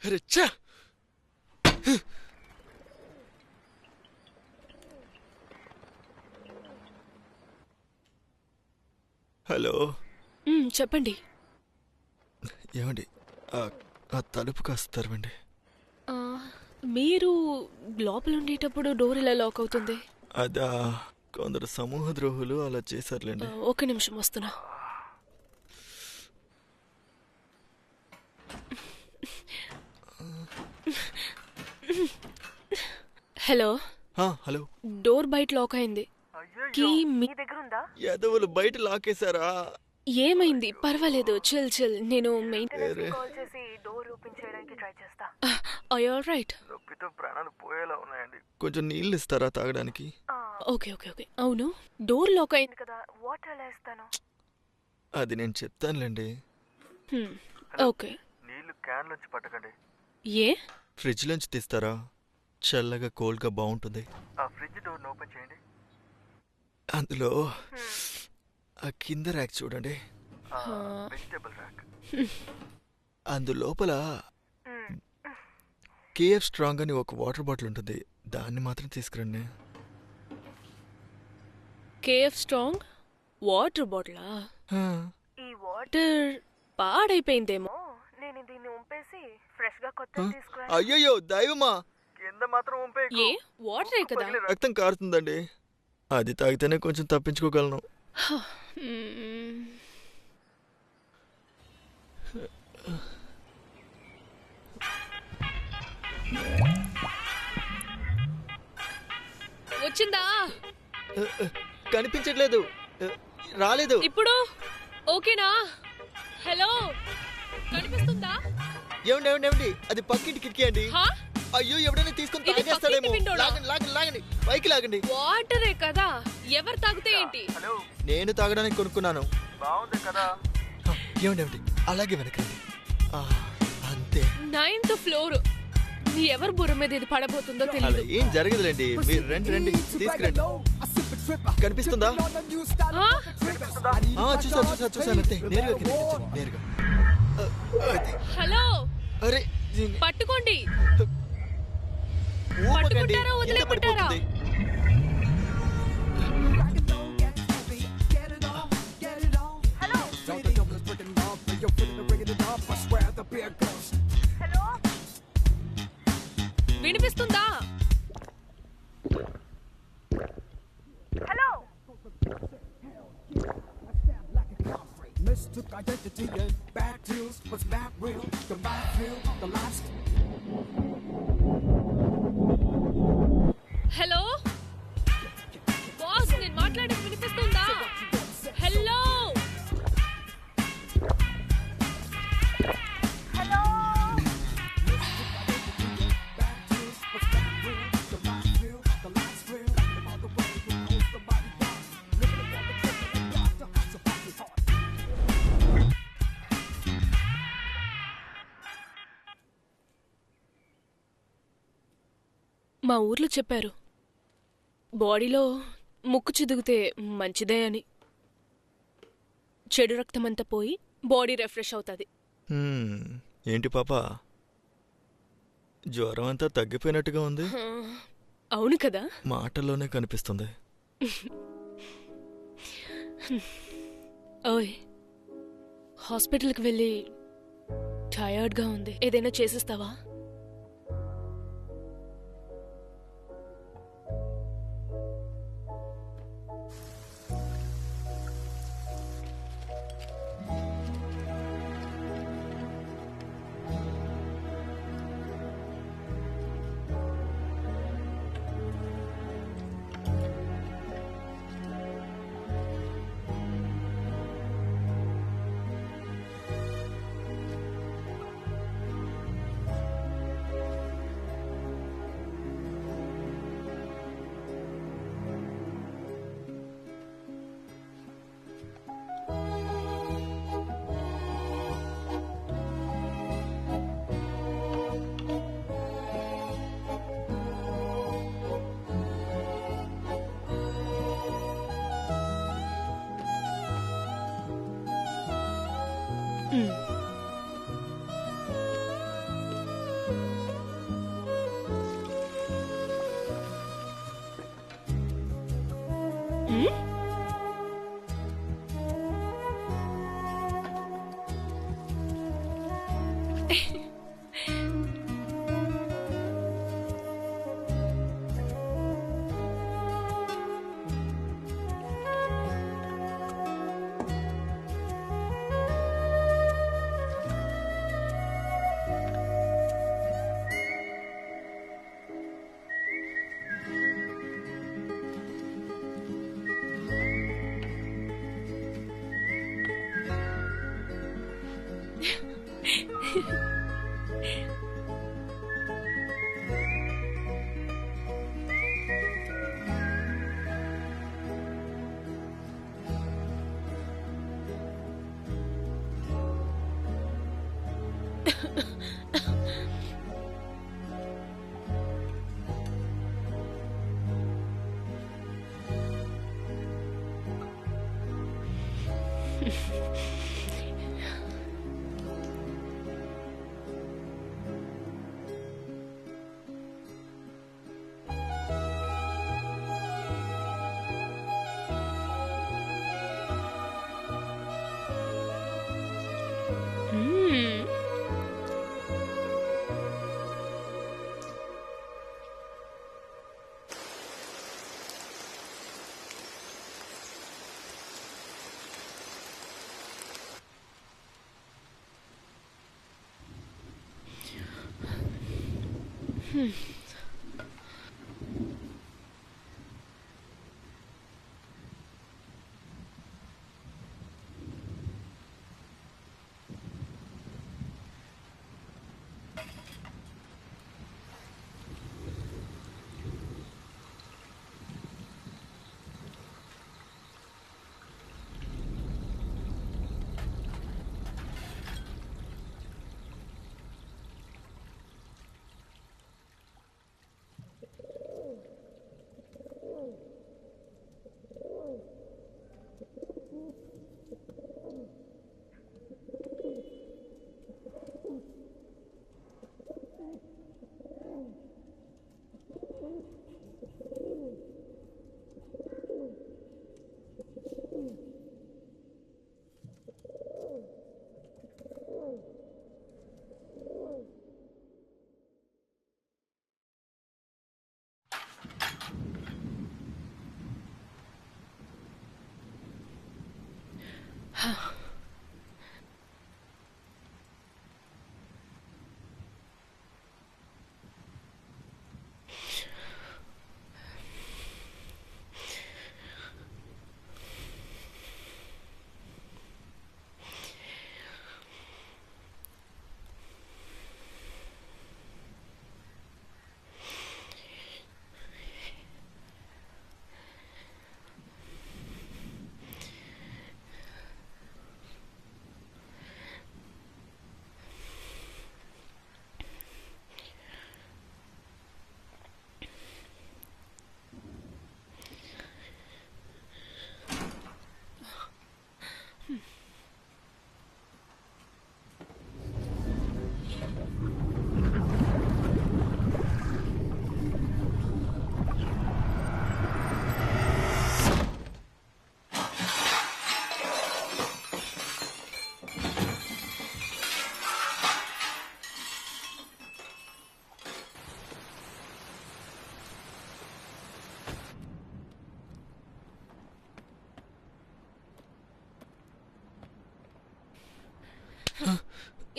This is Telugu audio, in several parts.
అరే ఛ! హలో. చెప్పండి. ఏమండి ఆ తలుపు కాస్త తెరవండి. మీరు లోపల ఉండేటప్పుడు డోర్ ఎలా లాక్ అవుతుంది? అదా కొందరు సమూహ ద్రోహులు అలా చేశారులేండి. ఒక్క నిమిషం వస్తున్నా. హలో. హలో. డోర్ బయట లాక్ అయింది. కీ మీ దగ్గర ఉందా? యాదవులు బయట లాకేశారా? ఏమైంది? పర్వాలేదు, చిల్ చిల్. నేను కాల్ చేసి డోర్ ఓపెన్ చేయడానికి ట్రై చేస్తా. Are you all right? నొప్పితో ప్రాణాలు పోయేలా ఉన్నాయండి. కొంచెం నీళ్ళు ఇస్తారా తాగడానికి? Okay okay okay. అవును, డోర్ లాక్ అయింది కదా, వాటర్ ఎలా ఇస్తాను? అది నేను చెప్తానులేండి. ఓకే. నీళ్ళు క్యాన్ నుంచి పట్టకండి. ఏ? ఫ్రిడ్జ్ నుంచి తీస్తారా? చల్లగా కోల్డ్గా బాగుంటుంది. ఆ ఫ్రిడ్జ్ డోర్ ఓపెన్ చేయండి. అందులో ఆ కింద ర్యాక్ చూడండి, వెజిటబుల్ ర్యాక్. అందులోపల కేఎఫ్ స్ట్రాంగ్ అని ఒక వాటర్ బాటిల్ ఉంటుంది, దాన్ని మాత్రం తీసుకురండి. కేఎఫ్ స్ట్రాంగ్ వాటర్ బాటిలా? ఈ వాటర్ పాడైపోయిందేమో. నేను దీన్ని ఉంపేసి ఫ్రెష్ గా కొత్త తీసుకురా. అయ్యయ్యో దైవమా, కింద మాత్రం ఉంపే. ఏ వాటరే కదా. రక్తం కారుతుందండి, అది తాగితేనే కొంచెం తప్పించుకోగలను. వచ్చిందా? కనిపించట్లేదు, రాలేదు. ఇప్పుడు ఓకేనా? హలో, కనిపిస్తుందా? ఏమండి ఏమండి ఏమండి, అది పక్కింటి కిటికీ అండి. అయ్యో, ఎవడైనా తీసుకొని తాగేస్తాడేమో. లాగండి లాగండి లాగండి, పైకి లాగండి. వాటరే కదా, ఎవరు తాగితే ఏంటి? నేను తాగడానికి కొనుక్కున్నాను. బాగుంది కదా. ఏమండి ఏమండి, అలాగే వెనకండి. అంతే. 9th floor. ఎవరు బుర్ర మీద ఇది పడబోతుందో తెలియదు. ఏం జరగదులేండి, మీరు రండి రండి, తీసుకురండి. కనిపిస్తుందా? చూసాను అంతే. నేరుగా. హలో, అరే పట్టుకోండి. ఊపకండి, పట్టుకుంటారా వదిలేకుంటారా? వినిపిస్తుందా? హలో. హలో బాస్, నేను మాట్లాడేది వినిపిస్తుందా? హలో. మా ఊర్లో చెప్పారు, బాడీలో ముక్కు చిదిగితే మంచిదే అని. చెడు రక్తమంతా పోయి బాడీ రిఫ్రెష్ అవుతుంది. ఏంటి పాప, జ్వరం అంతా తగ్గిపోయినట్టుగా ఉంది. అవును కదా, మాటల్లోనే కనిపిస్తుంది. ఓయ్, హాస్పిటల్కి వెళ్ళి టయర్డ్గా ఉంది, ఏదైనా చేసిస్తావా?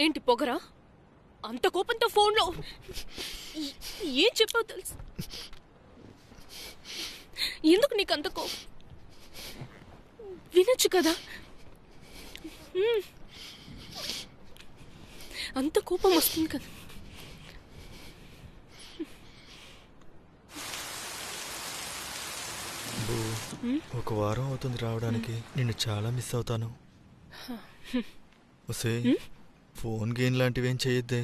ఏంటి పొగరా? అంత కోపంతో ఫోన్లో ఏం చెప్పావు తెలుసు? ఎందుకు నీకు అంత కోపం? వినొచ్చు కదా. అంత కోపం వస్తుంది కదా. ఒక వారం అవుతుంది రావడానికి. నిన్ను చాలా మిస్ అవుతాను. ఒసే, ఫోన్ గేమ్ లాంటివేం చేయొద్దే.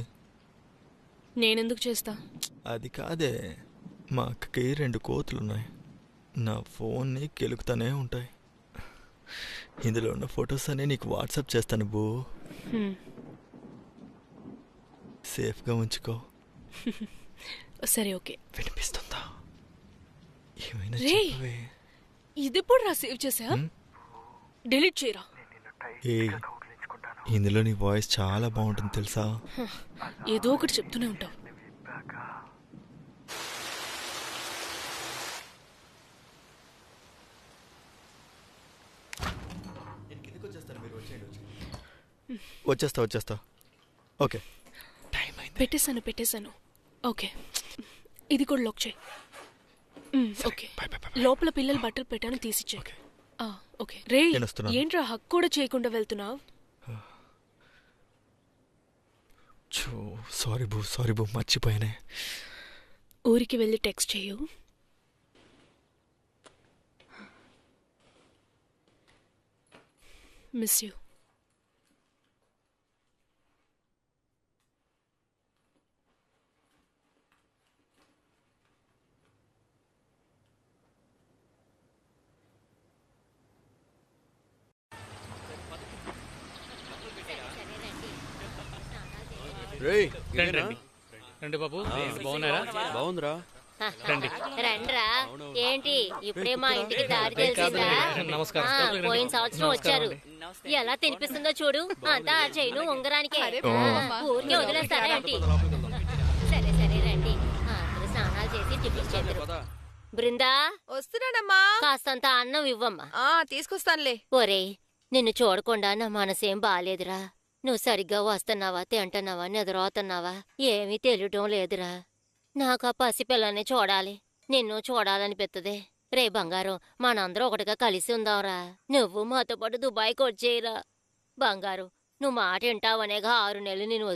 నేనెందుకు చేస్తా? అది కాదే, మా అక్కకి 2 కోతులున్నాయి. నా ఫోన్ని కెలుకుతానే ఉంటాయి. ఇందులో ఉన్న ఫొటోస్ అన్నీ నీకు వాట్సాప్ చేస్తాను బూ. సేఫ్గా ఉంచుకో. సరే, ఓకే. వినిపిస్తుందా? ఏమైనా రేయ్, చెప్పవే. ఇదెప్పుడు రా సేవ్ చేసా? డిలీట్ చేయరా. ఏ ఇందులో నీ వాయిస్ చాలా బాగుంటుంది తెలుసా? ఏదో ఒకటి చెప్తూనే ఉంటావు. వచ్చేస్తా. ఓకే, పెట్టేశాను. ఓకే, ఇది కూడా లాక్ చేయి. ఓకే, లోపల పిల్లలు బట్టలు పెట్టాను, తీసిచ్చే. ఓకే రే, ఏంట్రా హక్ కూడా చేయకుండా వెళ్తున్నావు? సారీ బూ, మర్చిపోయానే. ఊరికి వెళ్ళి టెక్స్ట్ చేయు. Miss you. రండి బాబు, బాగున్నారా? బాగుందిరా. రండ్రా. ఏంటి ఇప్పుడే మా ఇంటికి దారి తెలిసిందా? నమస్కారం. పోయిన సంవత్సరం వచ్చారు. ఎలా తినిపిస్తుందో చూడు. అంతా ఆ చైను ఉంగరానికే. ఊరికే వదిలేస్తారా ఏంటి? సరే రండి. అందరూ స్నానాలు చేసి టిఫిన్ చేద్దరు. బృందా, వస్తున్నానమ్మా. కాస్తంత అన్నం ఇవ్వమ్మా. తీసుకొస్తానులే. ఒరేయ్, నిన్ను చూడకుండా నా మనసేం బాలేదురా. నువ్వు సరిగ్గా వస్తున్నావా, తింటున్నావా, నిద్రపోతున్నావా ఏమీ తెలియటం లేదురా. నాకు ఆ పసిపిల్లని చూడాలి, నిన్ను చూడాలనిపిస్తుంది. రే బంగారం, మనందరం ఒకటిగా కలిసి ఉందాంరా. నువ్వు మాతో పాటు దుబాయ్కి వచ్చేయరా. బంగారు, నువ్వు మాట వింటావనేగా 6 నెలలు నేను